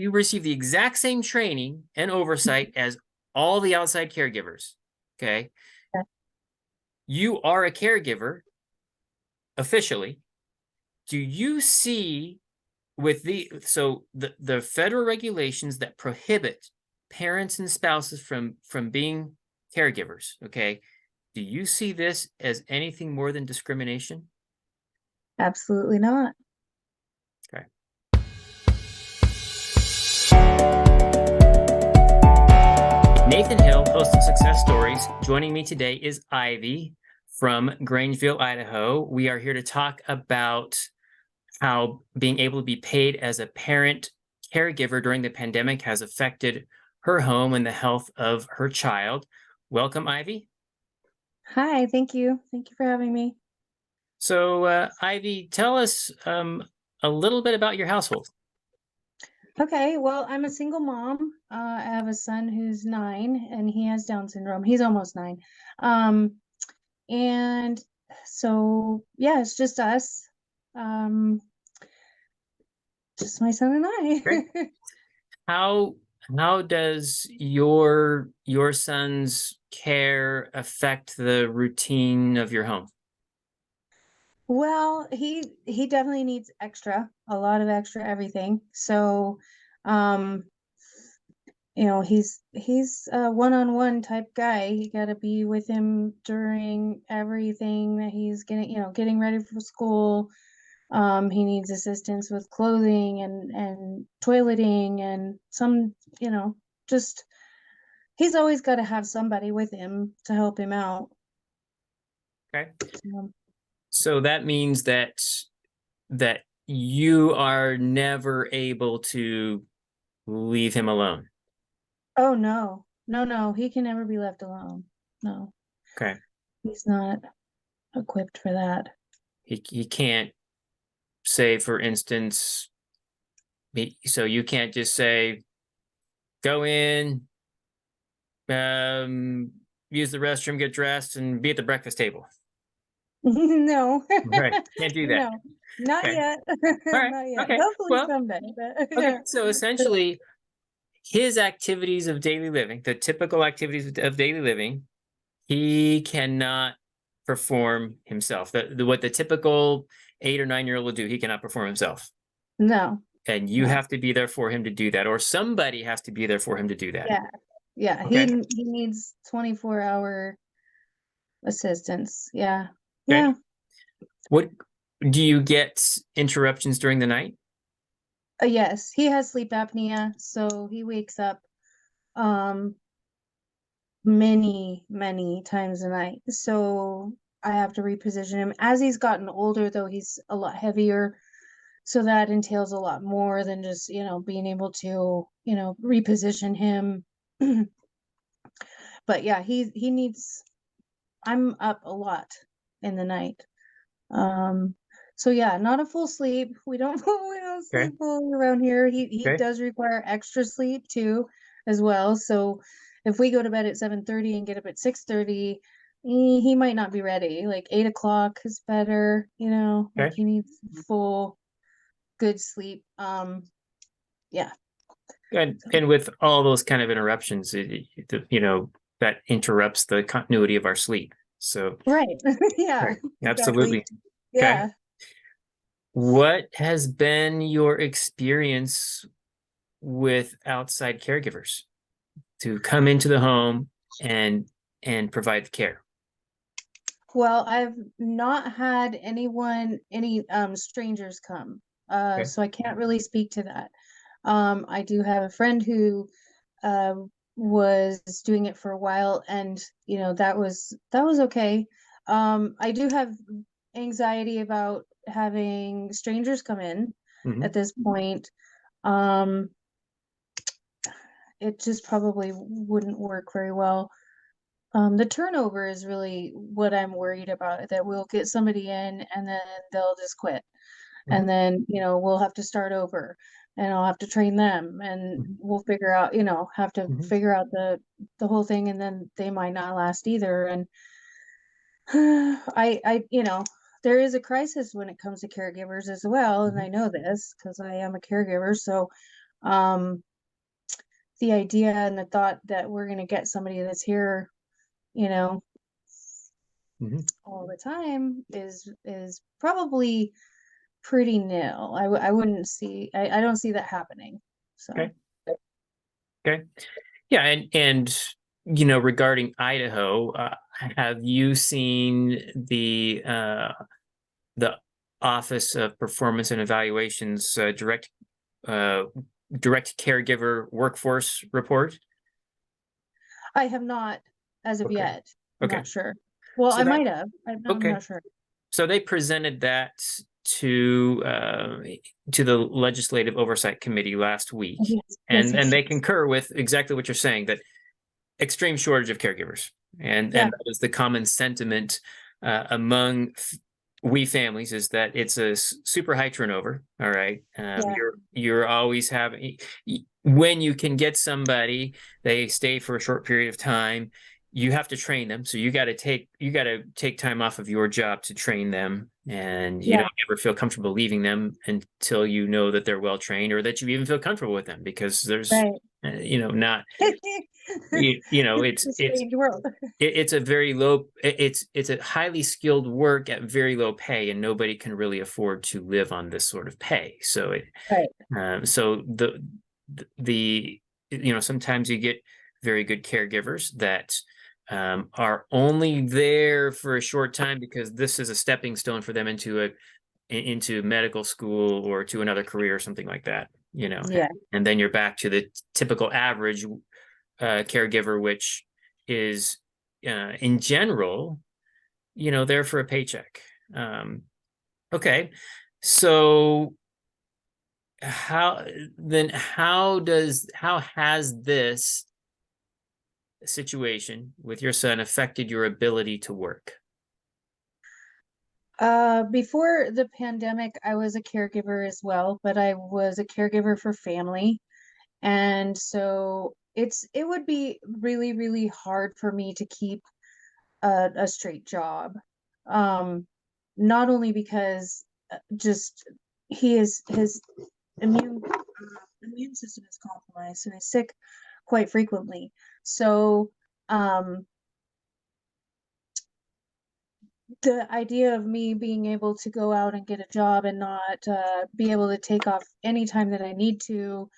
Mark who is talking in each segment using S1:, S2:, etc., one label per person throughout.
S1: you receive the exact same training and oversight as all the outside caregivers. Okay.
S2: Okay.
S1: You are a caregiver officially. Do you see with the federal regulations that prohibit parents and spouses from being caregivers, okay? Do you see this as anything more than discrimination?
S2: Absolutely not.
S1: Okay. Nathan Hill, host of Success Stories. Joining me today is Ivy from Grangeville, Idaho. We are here to talk about how being able to be paid as a parent caregiver during the pandemic has affected her home and the health of her child. Welcome, Ivy.
S2: Hi, thank you. Thank you for having me.
S1: So, Ivy, tell us a little bit about your household.
S2: Okay, well, I'm a single mom. I have a son who's 9 and he has Down syndrome. He's almost 9. Um, and so yeah, it's just us. Um, just my son and
S1: Okay.
S2: I.
S1: How how does your son's care affect the routine of your home?
S2: Well, he definitely needs a lot of extra everything. So, um, he's a one-on-one type guy. You got to be with him during everything that he's getting ready for school. He needs assistance with clothing and toileting and just he's always got to have somebody with him to help him out.
S1: Okay.
S2: Um,
S1: So that means that you are never able to leave him alone.
S2: oh no, no, no, he can never be left alone. No,
S1: Okay.
S2: he's not equipped for that.
S1: He can't say, for instance, so you can't just say, go in, um, use the restroom, get dressed, and be at the breakfast table.
S2: No,
S1: Right. Can't do that.
S2: no, not
S1: Okay.
S2: yet.
S1: All right.
S2: Not yet.
S1: Okay.
S2: Hopefully
S1: Well,
S2: someday, but
S1: okay.
S2: yeah.
S1: So essentially, his activities of daily living, the typical activities of daily living, he cannot perform himself. What the typical 8 or 9 year old will do, he cannot perform himself.
S2: No,
S1: And you
S2: no.
S1: have to be there for him to do that, or somebody has to be there for him to do that.
S2: Yeah, yeah. He
S1: Okay.
S2: he needs 24-hour assistance. Yeah,
S1: Okay.
S2: yeah.
S1: What do you get interruptions during the night?
S2: Yes, he has sleep apnea, so he wakes up um many times a night. So I have to reposition him. As he's gotten older, though, he's a lot heavier. So that entails a lot more than just, being able to, reposition him. But yeah, he needs I'm up a lot in the night. Um so yeah, not a full sleep. We don't we don't
S1: Okay.
S2: sleep fully around here. He
S1: Okay.
S2: does require extra sleep too as well. So if we go to bed at 7:30 and get up at 6:30, he might not be ready. Like 8 o'clock is better, like
S1: Okay.
S2: he needs full good sleep. Yeah.
S1: And with all those kind of interruptions, that interrupts the continuity of our sleep. So,
S2: Right. Yeah,
S1: right.
S2: exactly.
S1: Absolutely. Okay.
S2: Yeah.
S1: What has been your experience with outside caregivers to come into the home and provide the care?
S2: Well, I've not had any strangers come.
S1: Okay.
S2: So I can't really speak to that. I do have a friend who uh was doing it for a while, and that was okay. I do have anxiety about having strangers come in
S1: Hmm.
S2: at this point. Um, it just probably wouldn't work very well. The turnover is really what I'm worried about, that we'll get somebody in and then they'll just quit. And
S1: Hmm.
S2: then, we'll have to start over and I'll have to train them and we'll have to
S1: Hmm.
S2: figure out the whole thing, and then they might not last either. And there is a crisis when it comes to caregivers as well, and
S1: Hmm.
S2: I know this because I am a caregiver. So Um, the idea and the thought that we're going to get somebody that's here, you know,
S1: Mhm.
S2: all the time is probably pretty nil. I wouldn't see, I don't see that happening. So
S1: Okay. Okay. Yeah, and regarding Idaho, have you seen the Office of Performance and Evaluations uh, direct caregiver workforce report?
S2: I have not as of
S1: Okay.
S2: yet. I'm
S1: Okay.
S2: not sure. Well,
S1: So
S2: I
S1: that
S2: might have. I'm
S1: okay.
S2: not sure.
S1: So they presented that to uh, to the Legislative Oversight Committee last week,
S2: Yes, yes,
S1: and
S2: yes,
S1: they
S2: yes.
S1: concur with exactly what you're saying, that extreme shortage of caregivers, and
S2: Yeah,
S1: that is the common sentiment among we families, is that it's a super high turnover. All right,
S2: yeah,
S1: you're always having, when you can get somebody, they stay for a short period of time. You have to train them, so you got to take time off of your job to train them, and you
S2: yeah,
S1: don't ever feel comfortable leaving them until you know that they're well trained, or that you even feel comfortable with them, because there's
S2: right.
S1: not
S2: It's a strange world.
S1: it's a very low, it's a highly skilled work at very low pay, and nobody can really afford to live on this sort of pay. So
S2: Right.
S1: so the sometimes you get very good caregivers that are only there for a short time, because this is a stepping stone for them into medical school or to another career or something like that.
S2: Yeah.
S1: And then you're back to the typical average caregiver, which is in general, there for a paycheck. Okay, so how how has this situation with your son affected your ability to work?
S2: Before the pandemic, I was a caregiver as well, but I was a caregiver for family. And so it would be really, really hard for me to keep a straight job. Um, Not only because just his immune system is compromised, so he's sick quite frequently. So um, the idea of me being able to go out and get a job and not be able to take off any time that I need to,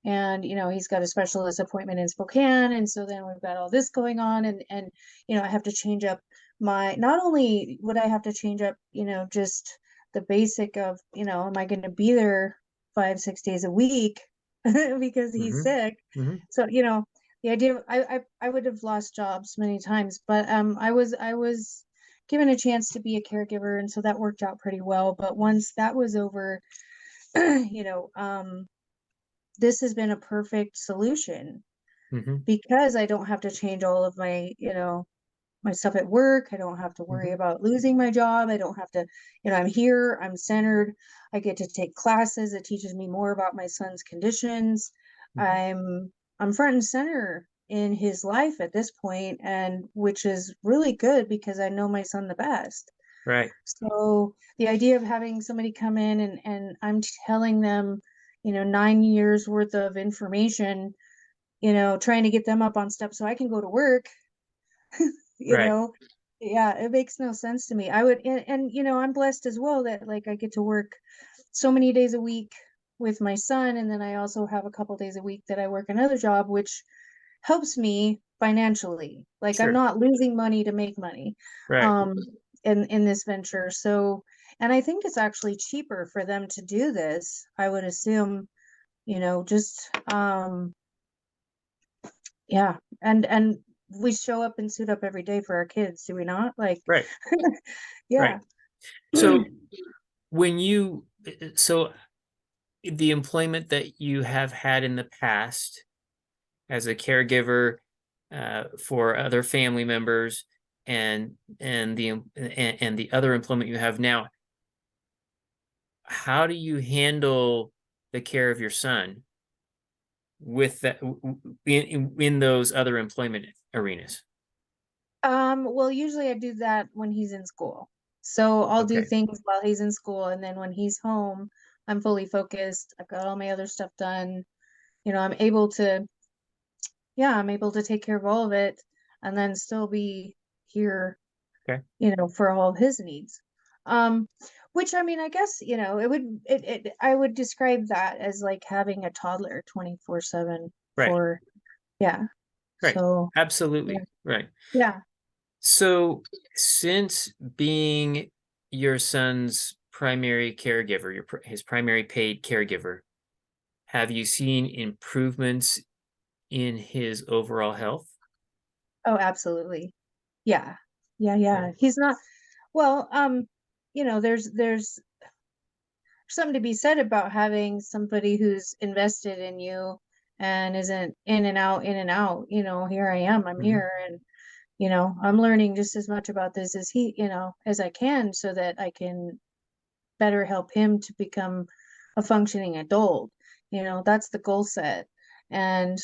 S2: and he's got a specialist appointment in Spokane, and so then we've got all this going on, and I have to change up my, not only would I have to change up just the basic of am I going to be there 5 6 days a week because he's
S1: Hmm.
S2: sick.
S1: Hmm.
S2: So the idea of, I would have lost jobs many times, but I was given a chance to be a caregiver, and so that worked out pretty well. But once that was over, you know this has been a perfect solution
S1: Hmm.
S2: because I don't have to change all of my, my stuff at work. I don't have to worry
S1: Hmm.
S2: about losing my job. I don't have to, I'm here, I'm centered. I get to take classes. It teaches me more about my son's conditions.
S1: Hmm.
S2: I'm front and center in his life at this point, and which is really good because I know my son the best.
S1: Right.
S2: So the idea of having somebody come in and I'm telling them, 9 years worth of information, trying to get them up on step so I can go to work, you
S1: Right.
S2: know, yeah, it makes no sense to me. I would, and I'm blessed as well that like I get to work so many days a week with my son, and then I also have a couple days a week that I work another job, which helps me financially. Like I'm
S1: Sure.
S2: not losing money to make money
S1: Right.
S2: um in this venture. So, and I think it's actually cheaper for them to do this, I would assume, just yeah. And we show up and suit up every day for our kids, do we not? Like
S1: Right. Right.
S2: yeah.
S1: So when you so the employment that you have had in the past as a caregiver for other family members, and the other employment you have now, how do you handle the care of your son with that in those other employment arenas?
S2: Well, usually I do that when he's in school. So I'll do
S1: Okay.
S2: things while he's in school, and then when he's home, I'm fully focused. I've got all my other stuff done. I'm able to, yeah, I'm able to take care of all of it and then still be here,
S1: Okay.
S2: for all of his needs. Um, which I mean, I guess, I would describe that as like having a toddler 24/7
S1: Right.
S2: for, yeah.
S1: Right.
S2: So, yeah.
S1: Absolutely. Right.
S2: Yeah.
S1: So, since being your son's primary caregiver, his primary paid caregiver, have you seen improvements in his overall health?
S2: Oh, absolutely. Yeah. Yeah,
S1: Okay.
S2: yeah. He's not, well, there's something to be said about having somebody who's invested in you and isn't in and out, in and out. Here I am, I'm
S1: Mhm.
S2: here, and I'm learning just as much about this as he, as I can, so that I can better help him to become a functioning adult. That's the goal set. And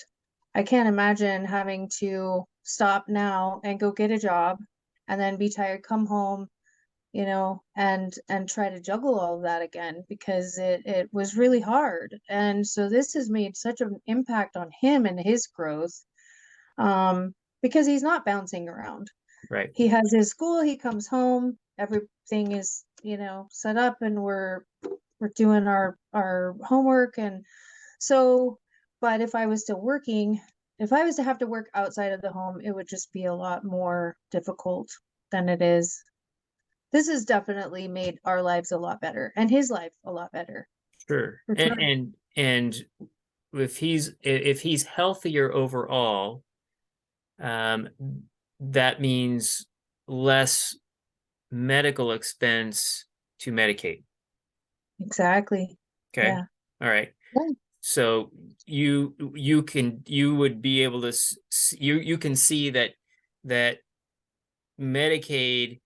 S2: I can't imagine having to stop now and go get a job and then be tired, come home, and try to juggle all of that again, because it was really hard. And so this has made such an impact on him and his growth, because he's not bouncing around.
S1: Right.
S2: He has his school, he comes home, everything is, set up, and we're doing our homework. And so, but if I was to have to work outside of the home, it would just be a lot more difficult than it is. This has definitely made our lives a lot better, and his life a lot better,
S1: Sure.
S2: for
S1: And
S2: sure.
S1: and if he's healthier overall, um, that means less medical expense to medicate.
S2: Exactly.
S1: Okay.
S2: Yeah.
S1: All right.
S2: Yeah.
S1: So you would be able to you can see that Medicaid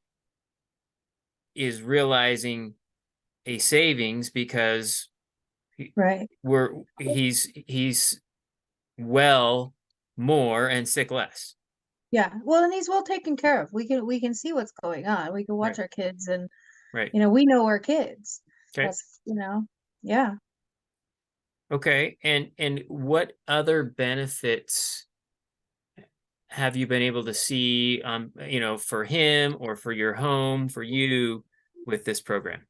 S1: is realizing a savings because
S2: Right.
S1: he's well more and sick less.
S2: Yeah. Well, and he's well taken care of. We can see what's going on. We can watch
S1: Right.
S2: our kids, and
S1: Right.
S2: we know our kids.
S1: Okay.
S2: That's, yeah.
S1: Okay. And what other benefits have you been able to see, for him or for your home, for you with this program?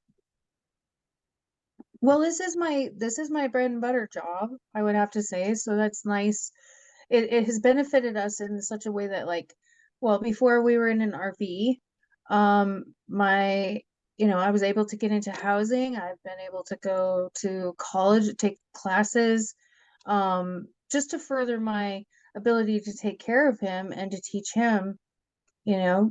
S2: Well, this is my bread and butter job, I would have to say. So that's nice. It has benefited us in such a way that, like, well, before we were in an RV, my I was able to get into housing. I've been able to go to college, take classes, just to further my ability to take care of him and to teach him,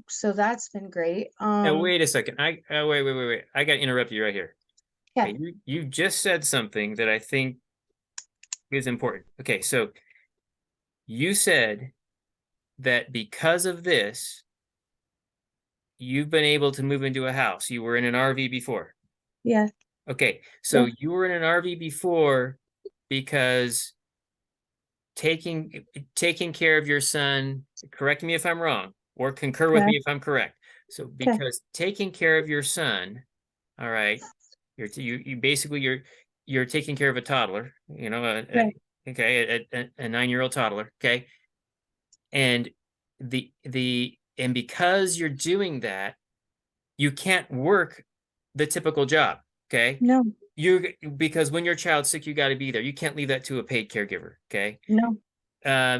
S2: so that's been great.
S1: Now, wait a second. Wait. I got to interrupt you right here.
S2: Yeah,
S1: Okay, you just said something that I think is important. Okay, so you said that because of this, you've been able to move into a house. You were in an RV before.
S2: yeah,
S1: Okay, so
S2: yeah,
S1: you were in an RV before because taking care of your son, correct me if I'm wrong, or concur with
S2: okay,
S1: me if I'm correct. So
S2: okay,
S1: because taking care of your son, all right, you basically you're taking care of a toddler,
S2: right,
S1: okay, a 9-year-old toddler, okay, and and because you're doing that, you can't work the typical job, okay?
S2: no,
S1: You Because when your child's sick, you got to be there. You can't leave that to a paid caregiver, okay?
S2: no,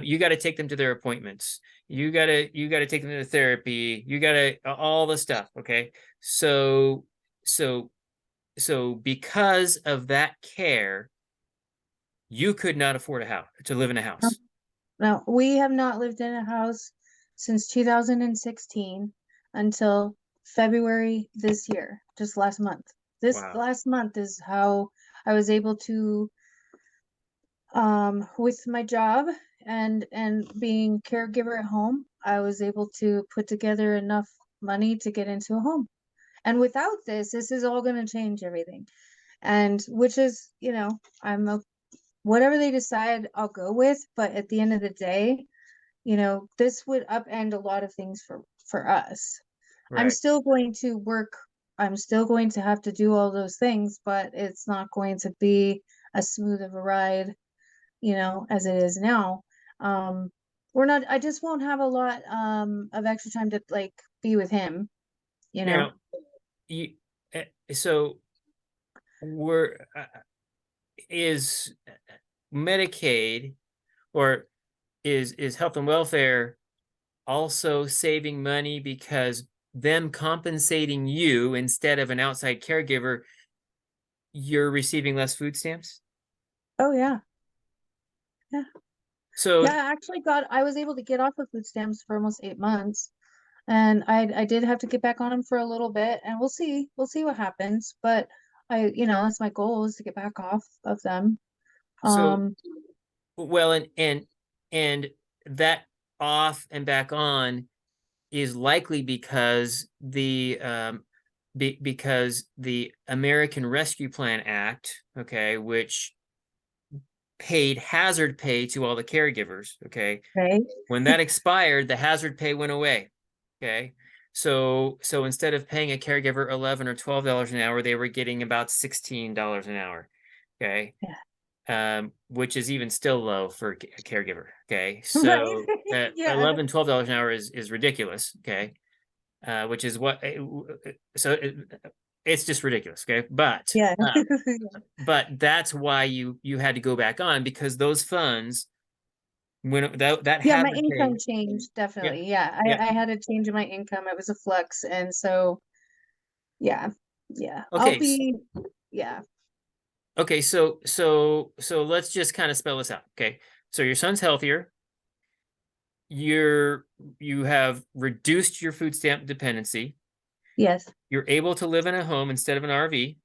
S1: You got to take them to their appointments. You got to take them to therapy. You got to all the stuff, okay? So so so because of that care, you could not afford a house to live in a
S2: no.
S1: house.
S2: No, we have not lived in a house since 2016 until February this year, just last month. This
S1: Wow.
S2: last month is how I was able to, with my job and being caregiver at home, I was able to put together enough money to get into a home. And without this is all going to change everything. And which is, I'm whatever they decide, I'll go with. But at the end of the day, this would upend a lot of things for us. I'm
S1: Right.
S2: still going to work. I'm still going to have to do all those things, but it's not going to be as smooth of a ride as it is now. Um, we're not, I just won't have a lot of extra time to like be with him, you know.
S1: Now, you so we're is Medicaid or is health and welfare also saving money because them compensating you instead of an outside caregiver, you're receiving less food stamps?
S2: Oh yeah. Yeah.
S1: So,
S2: Yeah, I was able to get off of food stamps for almost 8 months. And I did have to get back on them for a little bit, and we'll see what happens. But that's my goal, is to get back off of them.
S1: so
S2: Um,
S1: well, and that off and back on is likely because because the American Rescue Plan Act, okay, which paid hazard pay to all the caregivers, okay,
S2: right.
S1: when that expired, the hazard pay went away, okay. So instead of paying a caregiver $11 or $12 an hour, they were getting about $16 an hour, okay,
S2: Yeah.
S1: which is even still low for a caregiver. Okay,
S2: Right.
S1: so
S2: Yeah.
S1: 11, $12 an hour is ridiculous. Okay, which is what so it's just ridiculous. Okay,
S2: Yeah.
S1: but that's why you had to go back on because those funds when that
S2: Yeah, my
S1: hazard pay.
S2: income changed,
S1: Yeah,
S2: definitely. Yeah,
S1: yeah.
S2: I had a change in my income. It was a flux, and so yeah, yeah. I'll
S1: Okay,
S2: be yeah.
S1: okay. So let's just kind of spell this out. Okay, so your son's healthier. You're you have reduced your food stamp dependency.
S2: Yes.
S1: You're able to live in a home instead of an RV,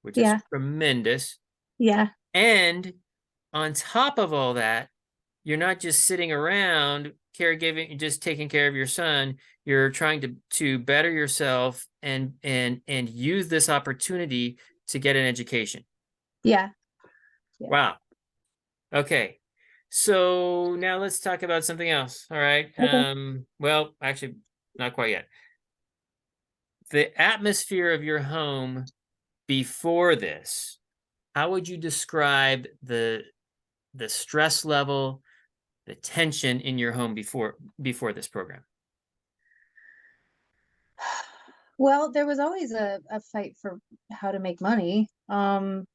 S1: which is
S2: Yeah.
S1: tremendous.
S2: Yeah.
S1: And on top of all that, you're not just sitting around caregiving, just taking care of your son. You're trying to better yourself and use this opportunity to get an education.
S2: Yeah. Yeah.
S1: Wow. Okay. So now let's talk about something else. All right.
S2: Okay.
S1: Well, actually, not quite yet. The atmosphere of your home before this, how would you describe the stress level, the tension in your home before this program?
S2: Well, there was always a fight for how to make money. How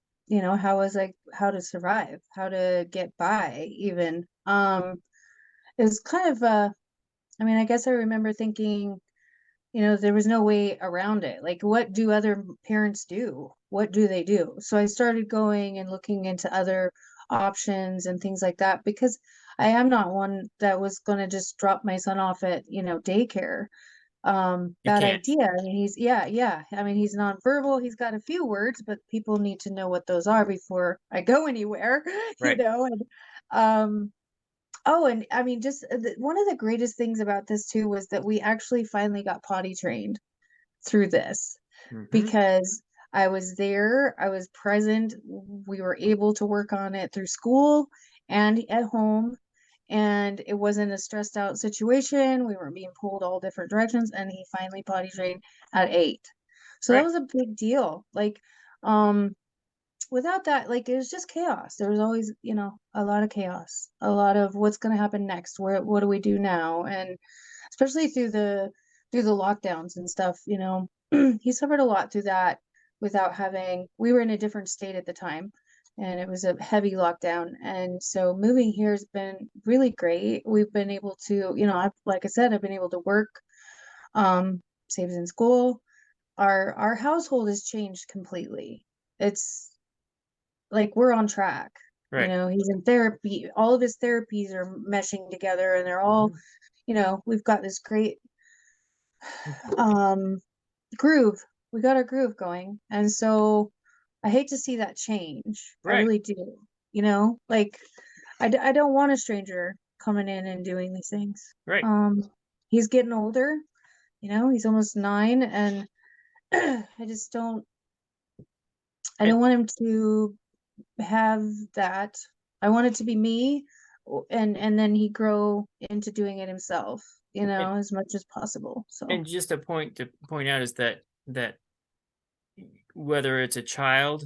S2: to survive, how to get by even. It was kind of I mean, I guess I remember thinking, there was no way around it. Like, what do other parents do? What do they do? So I started going and looking into other options and things like that, because I am not one that was going to just drop my son off at, daycare.
S1: You
S2: Bad
S1: can't.
S2: idea. I mean, yeah. I mean, he's nonverbal. He's got a few words, but people need to know what those are before I go anywhere,
S1: Right.
S2: and um oh, and I mean, just one of the greatest things about this too was that we actually finally got potty trained through this,
S1: Hmm.
S2: because I was there, I was present, we were able to work on it through school and at home, and it wasn't a stressed out situation. We weren't being pulled all different directions, and he finally potty trained at 8. So that
S1: Right.
S2: was a big deal. Like, um, without that, like, it was just chaos. There was always, a lot of chaos, a lot of what's going to happen next. What do we do now? And especially through the lockdowns and stuff, he suffered a lot through that. Without having We were in a different state at the time, and it was a heavy lockdown. And so moving here has been really great. We've been able to, like I said, I've been able to work, save in school. Our household has changed completely. It's like, we're on track.
S1: Right.
S2: He's in therapy. All of his therapies are meshing together, and they're all,
S1: Hmm.
S2: we've got this great um groove. We got our groove going. And so I hate to see that change. I
S1: Right.
S2: really do. Like, I don't want a stranger coming in and doing these things.
S1: Right.
S2: Um he's getting older, he's almost 9, and I
S1: And
S2: don't want him to have that. I want it to be me, and then he grow into doing it himself,
S1: and
S2: as much as possible. So,
S1: and just a point to point out is that whether it's a child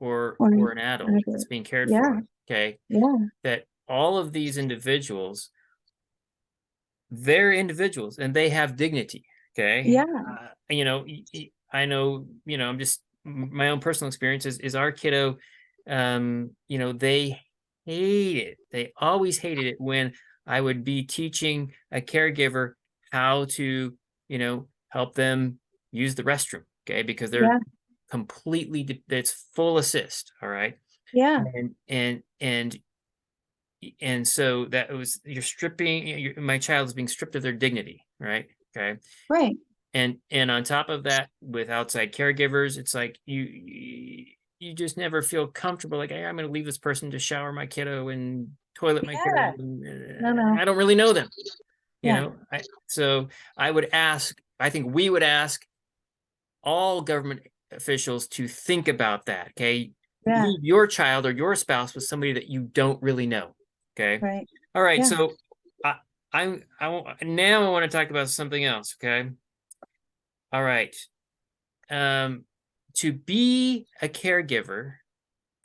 S1: or
S2: or
S1: or an adult that's being cared
S2: yeah,
S1: for, Okay.
S2: Yeah.
S1: That all of these individuals, they're individuals and they have dignity. Okay.
S2: Yeah.
S1: I know, I'm just my own personal experience is our kiddo, they hate it. They always hated it when I would be teaching a caregiver how to, help them use the restroom. Okay. Because they're
S2: Yeah.
S1: it's full assist. All right.
S2: Yeah.
S1: And so that was you're stripping my child is being stripped of their dignity, right? Okay.
S2: Right.
S1: And on top of that, with outside caregivers, it's like you just never feel comfortable, like, hey, I'm going to leave this person to shower my kiddo and toilet my kiddo,
S2: Yeah. No, no.
S1: I don't really know them.
S2: Yeah.
S1: So I think we would ask all government officials to think about that. Okay.
S2: Yeah.
S1: Leave your child or your spouse with somebody that you don't really know. Okay.
S2: Right.
S1: All right.
S2: Yeah.
S1: So I, now I want to talk about something else. Okay. All right. Um, to be a caregiver,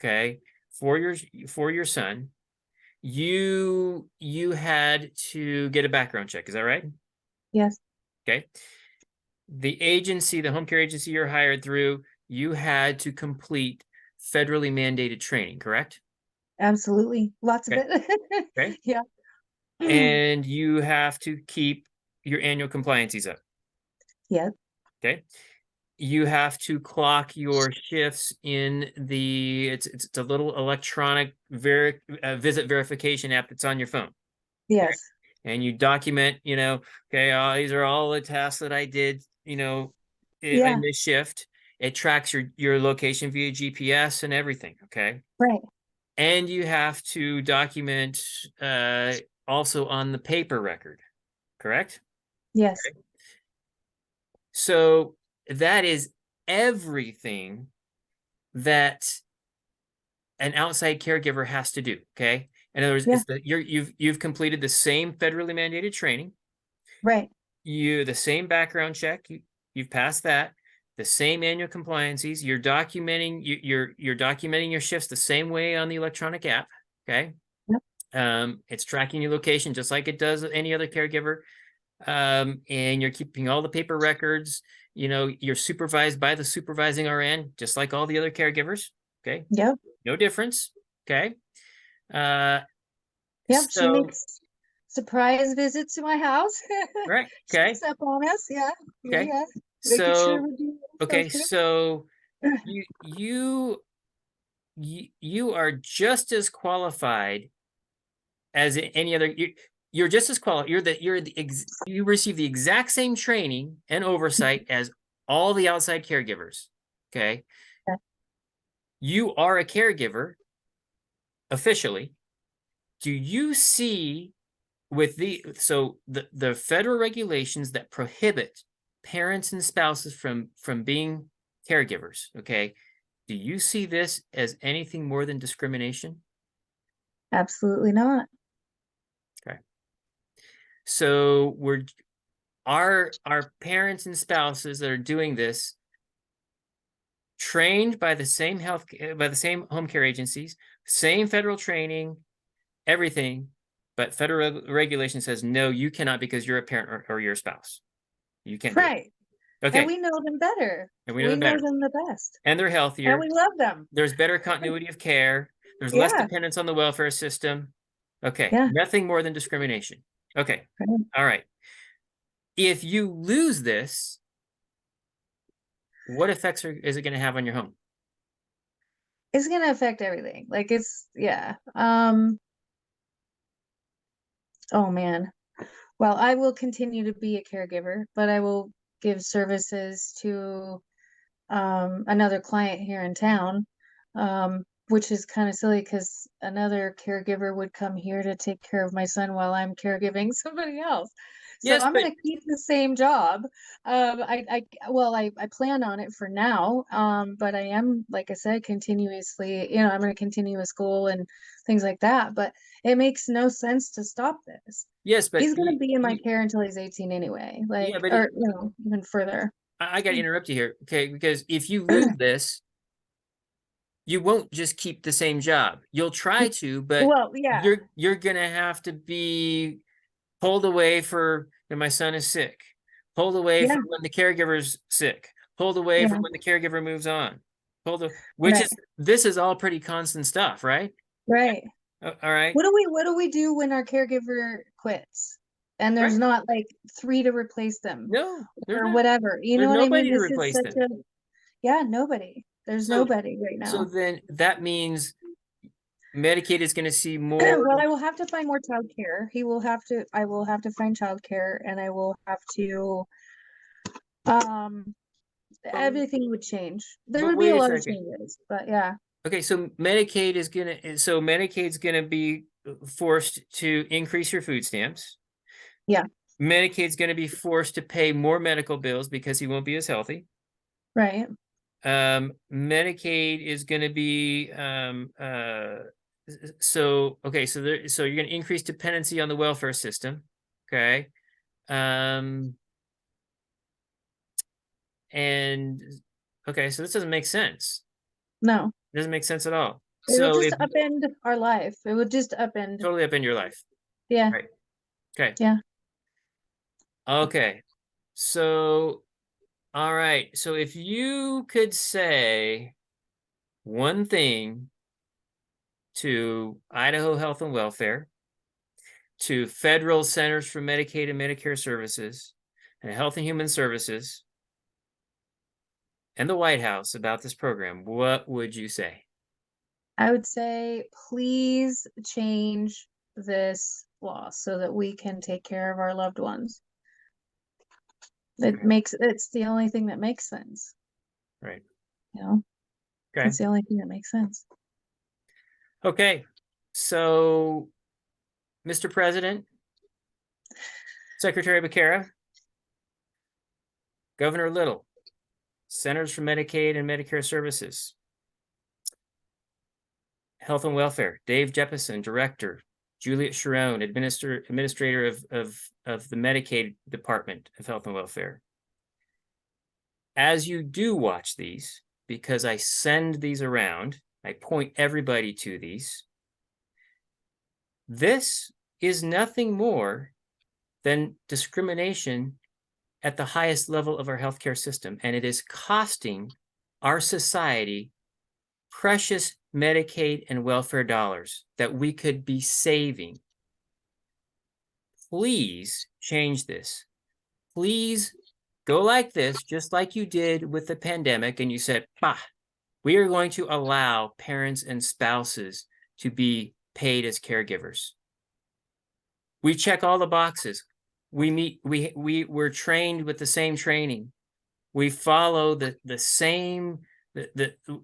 S1: okay, for your son, you had to get a background check. Is that right?
S2: Yes.
S1: Okay. The agency, the home care agency you're hired through, you had to complete federally mandated training, correct?
S2: Absolutely. Lots of
S1: Okay.
S2: it.
S1: Okay.
S2: Yeah.
S1: And you have to keep your annual compliances up.
S2: Yeah.
S1: Okay. You have to clock your shifts in it's a little electronic visit verification app that's on your phone. Okay.
S2: Yes.
S1: And you document, okay, these are all the tasks that I did, in
S2: Yeah.
S1: this shift. It tracks your location via GPS and everything. Okay.
S2: Right.
S1: And you have to document also on the paper record, correct?
S2: Yes.
S1: So that is everything that an outside caregiver has to do. Okay. In other words,
S2: Yeah.
S1: it's that you've completed the same federally mandated training,
S2: Right.
S1: the same background check, you've passed that, the same annual compliances, you're documenting your shifts the same way on the electronic app. Okay.
S2: Yep.
S1: It's tracking your location just like it does any other caregiver. And you're keeping all the paper records. You're supervised by the supervising RN, just like all the other caregivers. Okay.
S2: Yep.
S1: No difference. Okay. Uh,
S2: Yep. She
S1: so,
S2: makes surprise visits to my house.
S1: right. Okay.
S2: Sneaks up on us. Yeah. Yeah.
S1: Okay.
S2: Yeah. Making sure
S1: So,
S2: we're doing
S1: okay.
S2: ourselves
S1: So
S2: good.
S1: you are just as qualified as any other. You're just as qualified. You receive the exact same training and oversight as all the outside caregivers. Okay.
S2: Yeah.
S1: You are a caregiver officially. Do you see the federal regulations that prohibit parents and spouses from being caregivers? Okay. Do you see this as anything more than discrimination?
S2: Absolutely not.
S1: Okay. So our parents and spouses that are doing this trained by the same home care agencies, same federal training, everything, but federal regulation says no, you cannot because you're a parent or you're a spouse. You can't do it.
S2: Right. And
S1: Okay.
S2: we know them better.
S1: And we know
S2: We
S1: them
S2: know
S1: better.
S2: them the best.
S1: And they're
S2: And
S1: healthier.
S2: we love them.
S1: There's better continuity of care. There's less
S2: Yeah.
S1: dependence on the welfare system. Okay.
S2: Yeah.
S1: Nothing more than discrimination. Okay.
S2: Right.
S1: All right. If you lose this, what effects is it going to have on your home?
S2: It's gonna affect everything. Like yeah. Oh man. Well, I will continue to be a caregiver, but I will give services to another client here in town, which is kind of silly because another caregiver would come here to take care of my son while I'm caregiving somebody else. So
S1: Yes,
S2: I'm
S1: but
S2: going to keep the same job. Well, I plan on it for now. But I am, like I said, continuously, I'm going to continue with school and things like that. But it makes no sense to stop this.
S1: yes, but
S2: He's going to be in my care until he's 18 anyway,
S1: yeah, but
S2: or, even further.
S1: I got to interrupt you here, okay? Because if you lose this, you won't just keep the same job. You'll try to, but
S2: Well, yeah,
S1: you're gonna have to be pulled away for when my son is sick, pulled away
S2: yeah,
S1: from when the caregiver's sick, pulled away from
S2: yeah,
S1: when the caregiver moves on, which
S2: right,
S1: is this is all pretty constant stuff, right?
S2: right.
S1: All right,
S2: What do we do when our caregiver quits? And there's
S1: right.
S2: not like three to replace them
S1: No, there's
S2: or
S1: not.
S2: whatever. You
S1: There's
S2: know what I mean?
S1: nobody to
S2: This is
S1: replace
S2: such
S1: them.
S2: a, yeah, nobody. There's
S1: So,
S2: nobody right
S1: so
S2: now.
S1: then that means Medicaid is going to see more.
S2: Well, I will have to find more childcare. I will have to find childcare and I will have to, um,
S1: But,
S2: everything would change. There
S1: but
S2: would be
S1: wait
S2: a
S1: a
S2: lot of
S1: second.
S2: changes, but yeah,
S1: Okay, so Medicaid's gonna be forced to increase your food stamps.
S2: yeah,
S1: Medicaid's gonna be forced to pay more medical bills because he won't be as healthy.
S2: right.
S1: Medicaid is going to be so okay, so you're going to increase dependency on the welfare system, okay? Um, and okay, so this doesn't make sense.
S2: No,
S1: It doesn't make sense at all.
S2: it would
S1: So
S2: just
S1: if
S2: upend our life. It would just upend.
S1: totally up in your life,
S2: Yeah,
S1: right? Okay,
S2: yeah.
S1: okay. So all right, so if you could say one thing to Idaho Health and Welfare, to Federal Centers for Medicaid and Medicare Services, and Health and Human Services, and the White House about this program, what would you say?
S2: I would say, please change this law so that we can take care of our loved ones.
S1: Right.
S2: It's the only thing that makes sense,
S1: Right.
S2: you know?
S1: Okay.
S2: It's the only thing that makes sense.
S1: Okay. So, Mr. President, Secretary Becerra, Governor Little, Centers for Medicaid and Medicare Services, Health and Welfare, Dave Jeppesen, Director, Juliet Sharon, Administrator of the Medicaid Department of Health and Welfare. As you do watch these, because I send these around, I point everybody to these. This is nothing more than discrimination at the highest level of our healthcare system, and it is costing our society precious Medicaid and welfare dollars that we could be saving. Please change this. Please go like this, just like you did with the pandemic, and you said, bah, we are going to allow parents and spouses to be paid as caregivers. We check all the boxes. We're trained with the same training. We follow the same,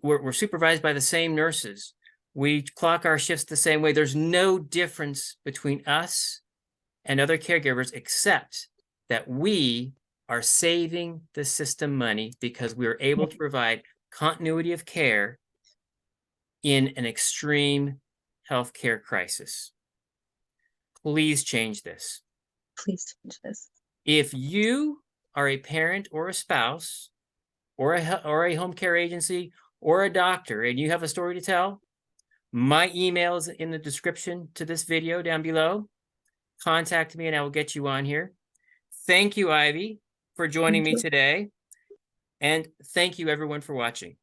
S1: we're supervised by the same nurses. We clock our shifts the same way. There's no difference between us and other caregivers except that we are saving the system money because we are able to provide continuity of care in an extreme healthcare crisis. Please change this.
S2: Please change this.
S1: If you are a parent or a spouse or a home care agency or a doctor and you have a story to tell, my email is in the description to this video down below. Contact me and I will get you on here. Thank you, Ivy, for joining
S2: Thank
S1: me
S2: you.
S1: today. And thank you, everyone, for watching.